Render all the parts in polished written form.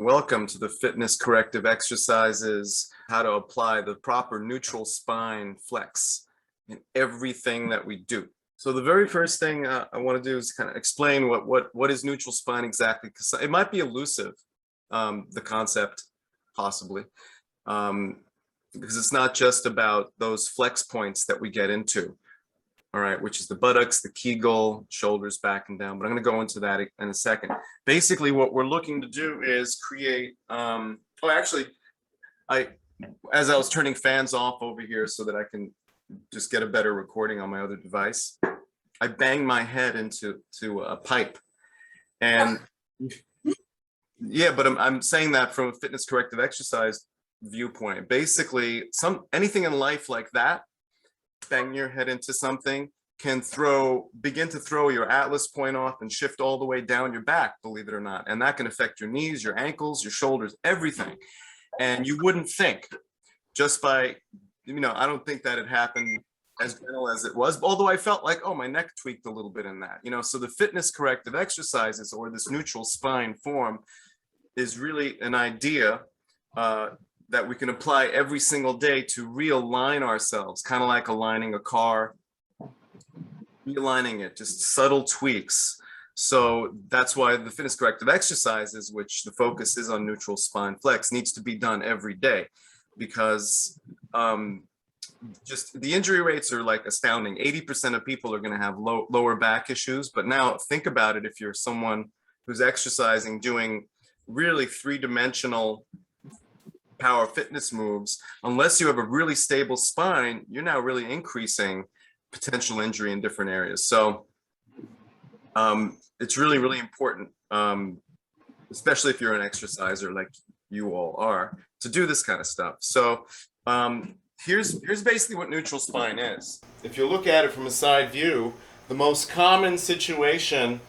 Welcome to the Fitness Corrective Exercises, how to apply the proper neutral spine flex in everything that we do. So the very first thing I want to do is kind of explain what is neutral spine exactly, because it might be elusive, the concept, possibly, because it's not just about those flex points that we get into. All right, which is the buttocks, the Kegel, shoulders back and down. But I'm going to go into that in a second. Basically, what we're looking to do is create. As I was turning fans off over here so that I can just get a better recording on my other device, I banged my head into a pipe, and yeah, but I'm saying that from a fitness corrective exercise viewpoint. Basically, anything in life like that. Bang your head into something can begin to throw your atlas point off and shift all the way down your back, believe it or not. And that can affect your knees, your ankles, your shoulders, everything. And you wouldn't think just by, I don't think that it happened as gentle as it was, although I felt like, oh, my neck tweaked a little bit in that, so the fitness corrective exercises or this neutral spine form is really an idea that we can apply every single day to realign ourselves, kind of like aligning a car, realigning it, just subtle tweaks. So that's why the fitness corrective exercises, which the focus is on neutral spine flex, needs to be done every day, because just the injury rates are like astounding. 80% of people are going to have lower back issues. But now think about it. If you're someone who's exercising, doing really three-dimensional power fitness moves, unless you have a really stable spine, you're now really increasing potential injury in different areas. So it's really, really important, especially if you're an exerciser like you all are, to do this kind of stuff. So here's basically what neutral spine is. If you look at it from a side view, the most common situation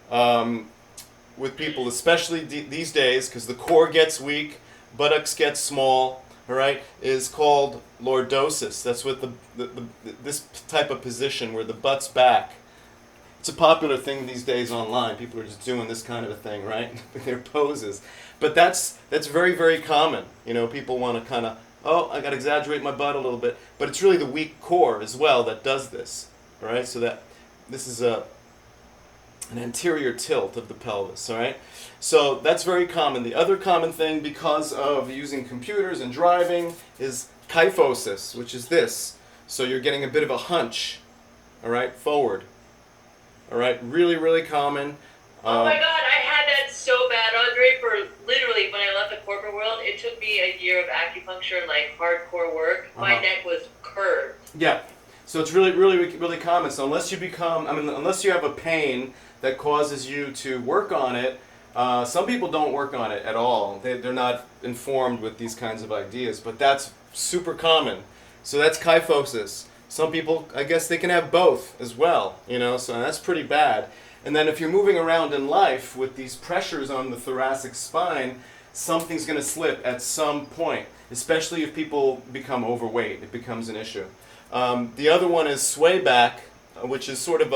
with people, especially these days, because the core gets weak, buttocks get small, all right, is called lordosis. That's what this type of position where the butt's back. It's a popular thing these days online. People are just doing this kind of a thing, right? Their poses. But that's very, very common. People want to kind of, I got to exaggerate my butt a little bit. But it's really the weak core as well that does this, all right? So that this is an anterior tilt of the pelvis, all right? So that's very common. The other common thing, because of using computers and driving, is kyphosis, which is this. So you're getting a bit of a hunch, all right, forward. All right, really, really common. Oh my God, I had that so bad, Andre, for literally when I left the corporate world. It took me a year of acupuncture, like hardcore work. My neck was curved. Yeah, so it's really, really, really common. So unless you have a pain that causes you to work on it, some people don't work on it at all. They're not informed with these kinds of ideas, but that's super common. So that's kyphosis. Some people, I guess they can have both as well, so that's pretty bad. And then if you're moving around in life with these pressures on the thoracic spine, something's going to slip at some point, especially if people become overweight. It becomes an issue. The other one is sway back, which is sort of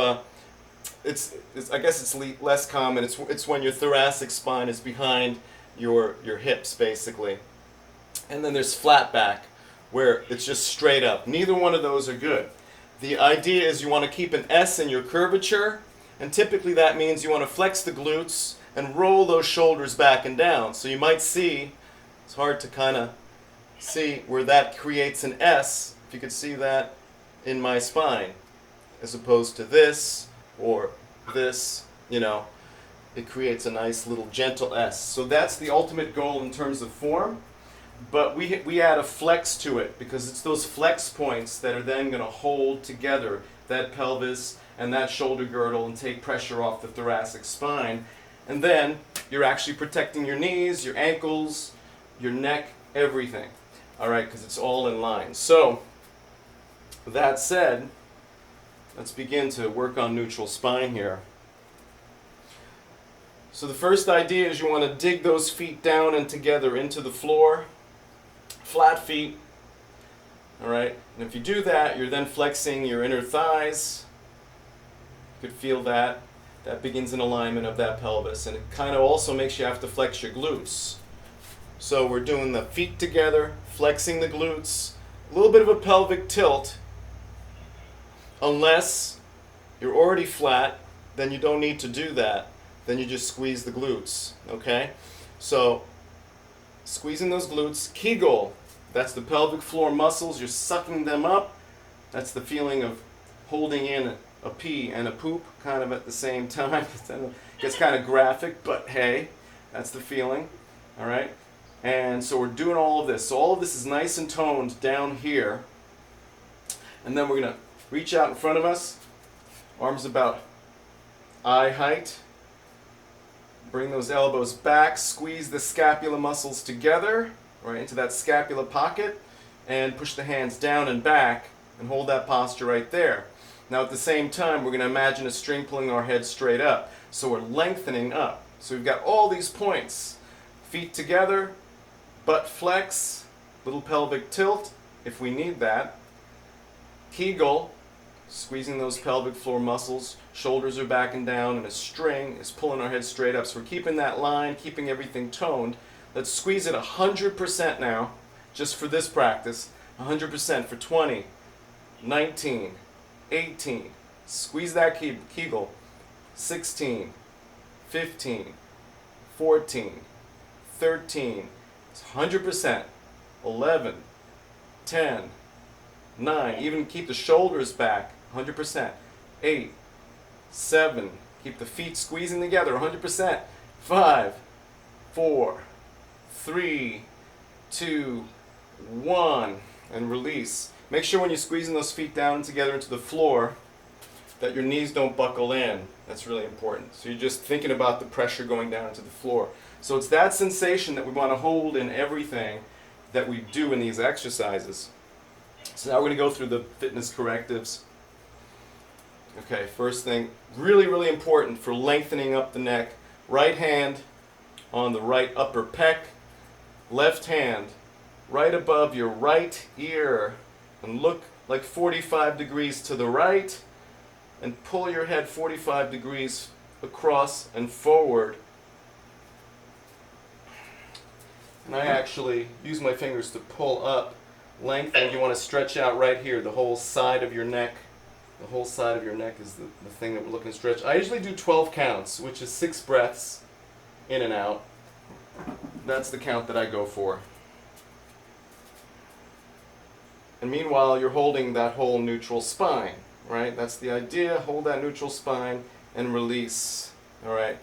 I guess it's less common. It's when your thoracic spine is behind your hips, basically. And then there's flat back, where it's just straight up. Neither one of those are good. The idea is you want to keep an S in your curvature, and typically that means you want to flex the glutes and roll those shoulders back and down. So you might see, it's hard to kind of see where that creates an S, if you could see that in my spine, as opposed to this, or this, it creates a nice little gentle S. So that's the ultimate goal in terms of form, but we add a flex to it, because it's those flex points that are then going to hold together that pelvis and that shoulder girdle and take pressure off the thoracic spine. And then you're actually protecting your knees, your ankles, your neck, everything, all right, because it's all in line. So that said, let's begin to work on neutral spine here. So the first idea is you want to dig those feet down and together into the floor, flat feet, all right? And if you do that, you're then flexing your inner thighs. You could feel that. That begins an alignment of that pelvis, and it kind of also makes you have to flex your glutes. So we're doing the feet together, flexing the glutes, a little bit of a pelvic tilt. Unless you're already flat, then you don't need to do that. Then you just squeeze the glutes, okay? So squeezing those glutes. Kegel, that's the pelvic floor muscles. You're sucking them up. That's the feeling of holding in a pee and a poop kind of at the same time. It gets kind of graphic, but hey, that's the feeling, all right? And so we're doing all of this. So all of this is nice and toned down here. And then we're going to reach out in front of us, arms about eye height. Bring those elbows back, squeeze the scapula muscles together, right into that scapula pocket, and push the hands down and back, and hold that posture right there. Now at the same time, we're going to imagine a string pulling our head straight up. So we're lengthening up. So we've got all these points. Feet together, butt flex, little pelvic tilt if we need that. Kegel, squeezing those pelvic floor muscles, shoulders are back and down, and a string is pulling our head straight up. So we're keeping that line, keeping everything toned. Let's squeeze it 100% now, just for this practice. 100% for 20, 19, 18. Squeeze that Kegel. 16, 15, 14, 13. It's 100%. 11, 10, 9. Even keep the shoulders back. 100%. 8, 7. Keep the feet squeezing together. 100%. 5, 4, 3, 2, 1. And release. Make sure when you're squeezing those feet down together into the floor that your knees don't buckle in. That's really important. So you're just thinking about the pressure going down into the floor. So it's that sensation that we want to hold in everything that we do in these exercises. So now we're going to go through the fitness correctives. Okay, first thing, really, really important for lengthening up the neck. Right hand on the right upper pec. Left hand right above your right ear. And look like 45 degrees to the right. And pull your head 45 degrees across and forward. And I actually use my fingers to pull up, lengthen. You want to stretch out right here, the whole side of your neck. The whole side of your neck is the thing that we're looking to stretch. I usually do 12 counts, which is 6 breaths in and out. That's the count that I go for. And meanwhile, you're holding that whole neutral spine, right? That's the idea. Hold that neutral spine and release. All right.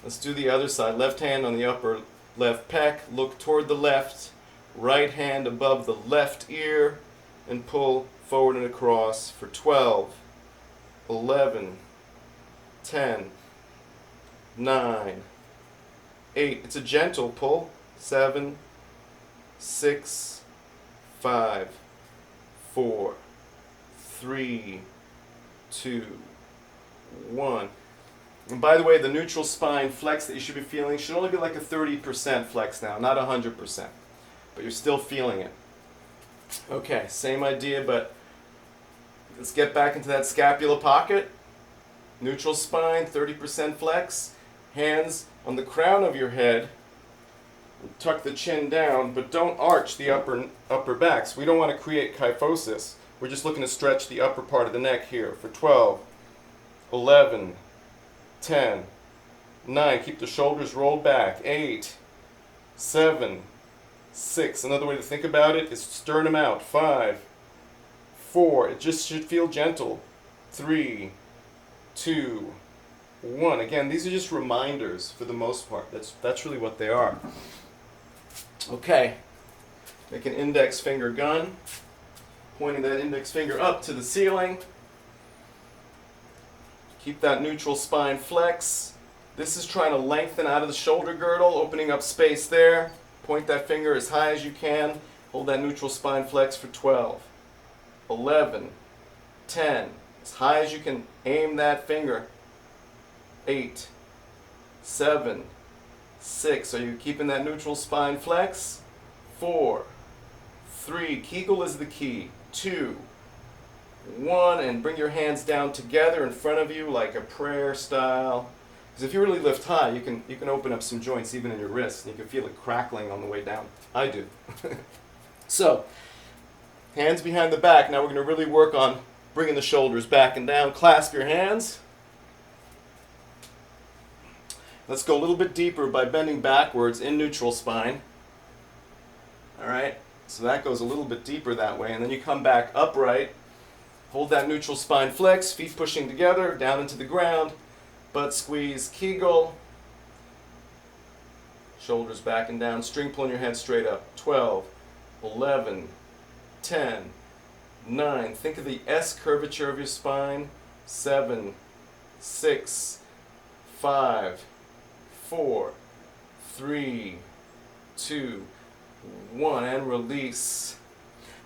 Let's do the other side. Left hand on the upper left pec. Look toward the left. Right hand above the left ear and pull forward and across for 12, 11, 10, 9, 8. It's a gentle pull. 7, 6, 5, 4, 3, 2, 1. And by the way, the neutral spine flex that you should be feeling should only be like a 30% flex now, not 100%. But you're still feeling it. Okay, same idea, but let's get back into that scapula pocket. Neutral spine, 30% flex. Hands on the crown of your head. Tuck the chin down, but don't arch the upper back. So we don't want to create kyphosis. We're just looking to stretch the upper part of the neck here for 12, 11, 10, 9. Keep the shoulders rolled back. 8, 7, 6. Another way to think about it is sternum out. 5, 4. It just should feel gentle. 3, 2, 1. Again, these are just reminders for the most part. That's really what they are. Okay. Make an index finger gun. Pointing that index finger up to the ceiling. Keep that neutral spine flex. This is trying to lengthen out of the shoulder girdle, opening up space there. Point that finger as high as you can. Hold that neutral spine flex for 12, 11, 10. As high as you can aim that finger. 8, 7, 6. Are you keeping that neutral spine flex? 4, 3. Kegel is the key. 2, 1. And bring your hands down together in front of you like a prayer style. Because if you really lift high, you can open up some joints even in your wrists, and you can feel it crackling on the way down. I do. So, hands behind the back. Now we're going to really work on bringing the shoulders back and down. Clasp your hands. Let's go a little bit deeper by bending backwards in neutral spine. All right, so that goes a little bit deeper that way, and then you come back upright. Hold that neutral spine flex, feet pushing together, down into the ground. Butt squeeze, Kegel. Shoulders back and down. String pulling your head straight up. 12, 11, 10, 9. Think of the S curvature of your spine. 7, 6, 5, 4, 3, 2, 1. And release.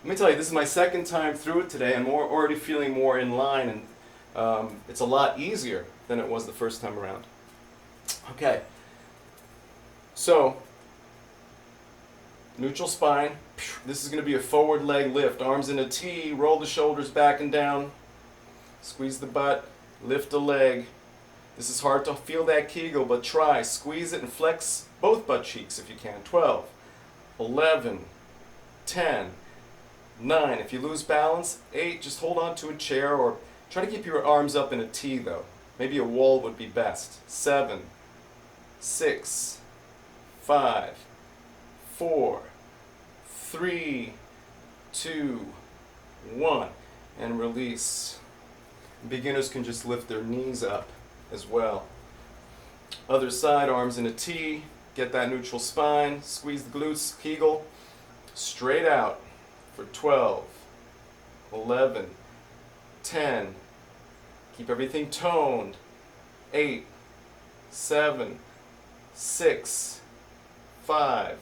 Let me tell you, this is my second time through it today. I'm already feeling more in line, and it's a lot easier than it was the first time around. Okay, so neutral spine. This is going to be a forward leg lift. Arms in a T, roll the shoulders back and down, squeeze the butt, lift a leg. This is hard to feel that Kegel, but try. Squeeze it and flex both butt cheeks if you can. 12, 11, 10, 9. If you lose balance, 8. Just hold on to a chair or try to keep your arms up in a T though. Maybe a wall would be best. 7, 6, 5, 4, 3, 2, 1. And release. Beginners can just lift their knees up as well. Other side, arms in a T. Get that neutral spine. Squeeze the glutes, Kegel. Straight out for 12, 11, 10. Keep everything toned. 8, 7, 6, 5,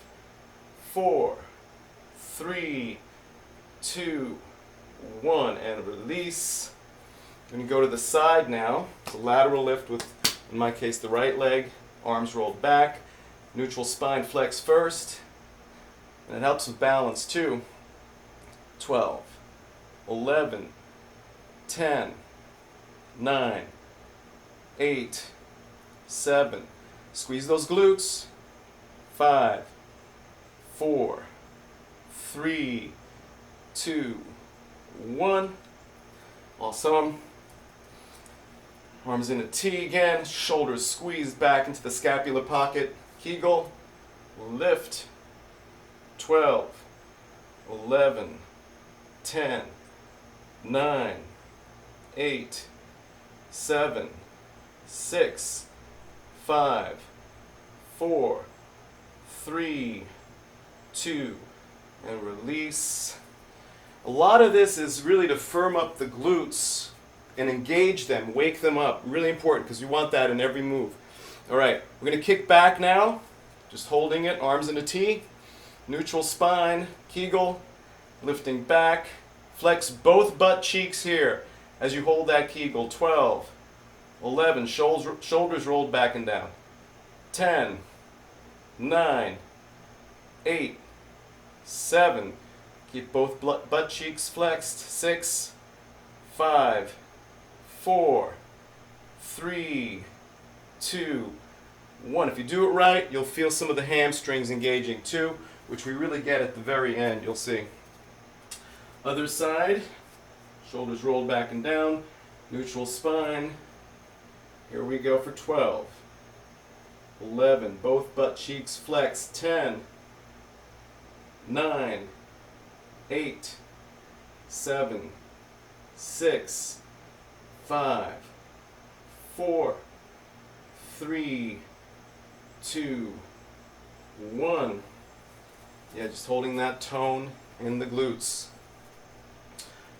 4, 3, 2, 1. And release. I'm going to go to the side now. It's a lateral lift with, in my case, the right leg. Arms rolled back. Neutral spine flex first. And it helps with balance too. 12, 11, 10, 9, 8, 7. Squeeze those glutes. 5, 4, 3, 2, 1. Awesome. Arms in a T again. Shoulders squeezed back into the scapular pocket. Kegel. Lift. 12, 11, 10, 9, 8, 7, 6, 5, 4, 3, 2, and release. A lot of this is really to firm up the glutes and engage them, wake them up. Really important because you want that in every move. All right, we're going to kick back now, just holding it, arms in a T. Neutral spine, Kegel, lifting back. Flex both butt cheeks here as you hold that Kegel. 12, 11, shoulders rolled back and down. 10, 9, 8, 7, keep both butt cheeks flexed. 6, 5, 4, 3, 2, 1. If you do it right, you'll feel some of the hamstrings engaging too, which we really get at the very end, you'll see. Other side, shoulders rolled back and down, neutral spine. Here we go for 12, 11, both butt cheeks flexed. 10, 9, 8, 7, 6, 5, 4, 3, 2, 1. Yeah, just holding that tone in the glutes.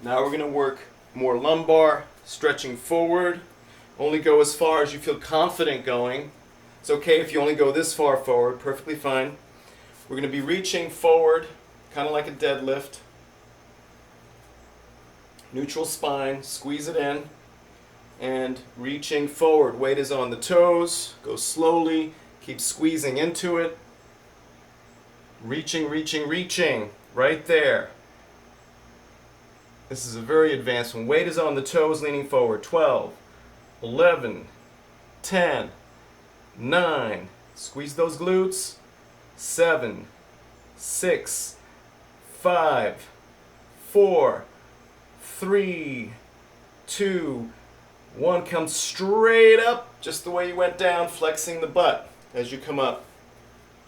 Now we're going to work more lumbar, stretching forward. Only go as far as you feel confident going. It's okay if you only go this far forward, perfectly fine. We're going to be reaching forward, kind of like a deadlift. Neutral spine, squeeze it in, and reaching forward. Weight is on the toes, go slowly, keep squeezing into it. Reaching, reaching, reaching, right there. This is a very advanced one. Weight is on the toes, leaning forward. 12, 11, 10, 9. Squeeze those glutes. 7, 6, 5, 4, 3, 2, 1. Come straight up, just the way you went down, flexing the butt as you come up.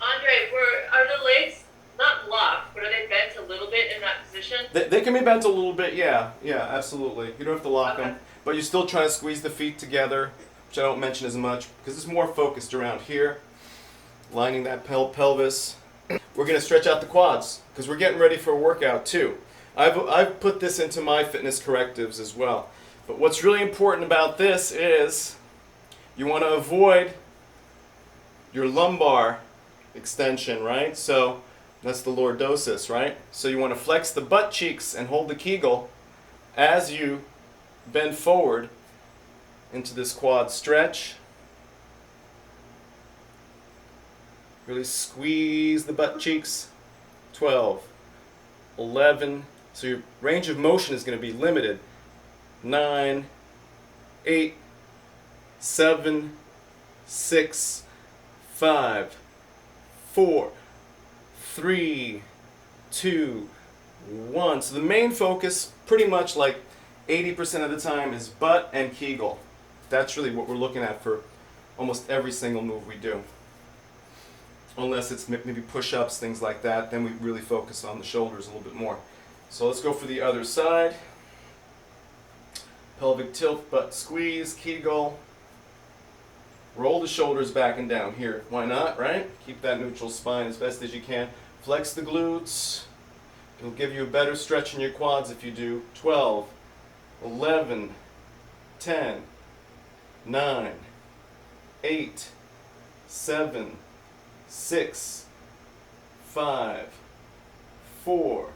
Andre, are the legs not locked, but are they bent a little bit in that position? They can be bent a little bit, yeah, absolutely. You don't have to lock them, but you're still trying to squeeze the feet together, which I don't mention as much because it's more focused around here, lining that pelvis. We're going to stretch out the quads because we're getting ready for a workout too. I've put this into my fitness correctives as well. But what's really important about this is you want to avoid your lumbar extension, right? So that's the Lordosis, right? So you want to flex the butt cheeks and hold the Kegel as you bend forward into this quad stretch. Really squeeze the butt cheeks. 12, 11. So your range of motion is going to be limited. 9, 8, 7, 6, 5, 4, 3, 2, 1. So the main focus, pretty much like 80% of the time, is butt and Kegel. That's really what we're looking at for almost every single move we do. Unless it's maybe push-ups, things like that, then we really focus on the shoulders a little bit more. So let's go for the other side. Pelvic tilt, butt squeeze, Kegel. Roll the shoulders back and down here. Why not, right? Keep that neutral spine as best as you can. Flex the glutes. It'll give you a better stretch in your quads if you do. 12, 11, 10, 9, 8, 7, 6, 5, 4,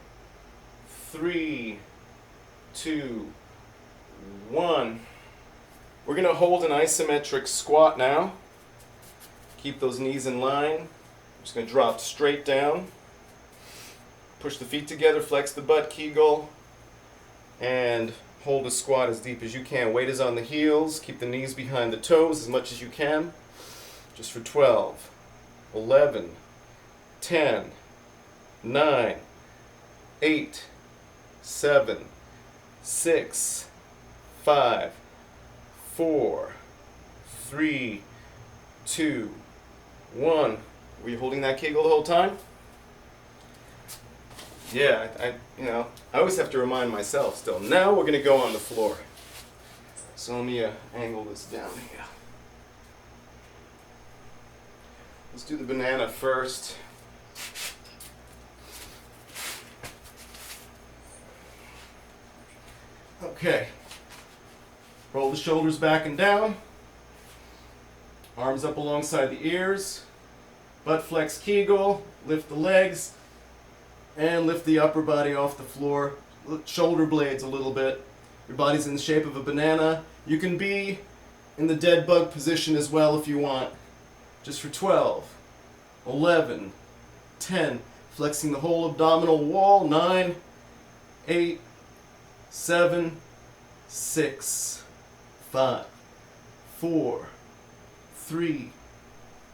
3, 2, 1. We're going to hold an isometric squat now. Keep those knees in line. I'm just going to drop straight down. Push the feet together, flex the butt, Kegel, and hold the squat as deep as you can. Weight is on the heels. Keep the knees behind the toes as much as you can. Just for 12, 11, 10, 9, 8, 7, 6, 5, 4, 3, 2, 1. Were you holding that Kegel the whole time? Yeah, I always have to remind myself still. Now we're going to go on the floor. So let me angle this down here. Let's do the banana first. Okay. Roll the shoulders back and down. Arms up alongside the ears. Butt flex Kegel. Lift the legs. And lift the upper body off the floor. Shoulder blades a little bit. Your body's in the shape of a banana. You can be in the dead bug position as well if you want. Just for 12, 11, 10. Flexing the whole abdominal wall. 9, 8, 7, 6, 5, 4, 3,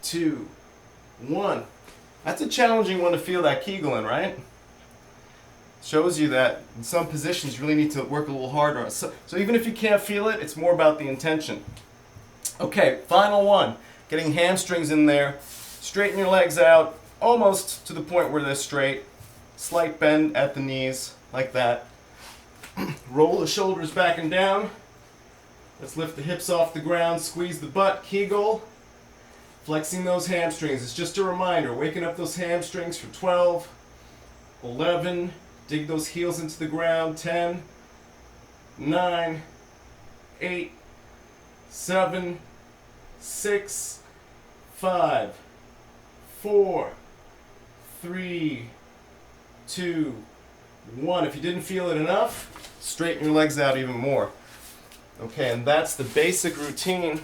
2, 1. That's a challenging one to feel that Kegel in, right? Shows you that in some positions you really need to work a little harder on it. So even if you can't feel it, it's more about the intention. Okay, final one. Getting hamstrings in there. Straighten your legs out, almost to the point where they're straight. Slight bend at the knees, like that. Roll the shoulders back and down. Let's lift the hips off the ground, squeeze the butt, Kegel. Flexing those hamstrings. It's just a reminder, waking up those hamstrings for 12, 11, dig those heels into the ground, 10, 9, 8, 7, 6, 5, 4, 3, 2, 1. If you didn't feel it enough, straighten your legs out even more. Okay, and that's the basic routine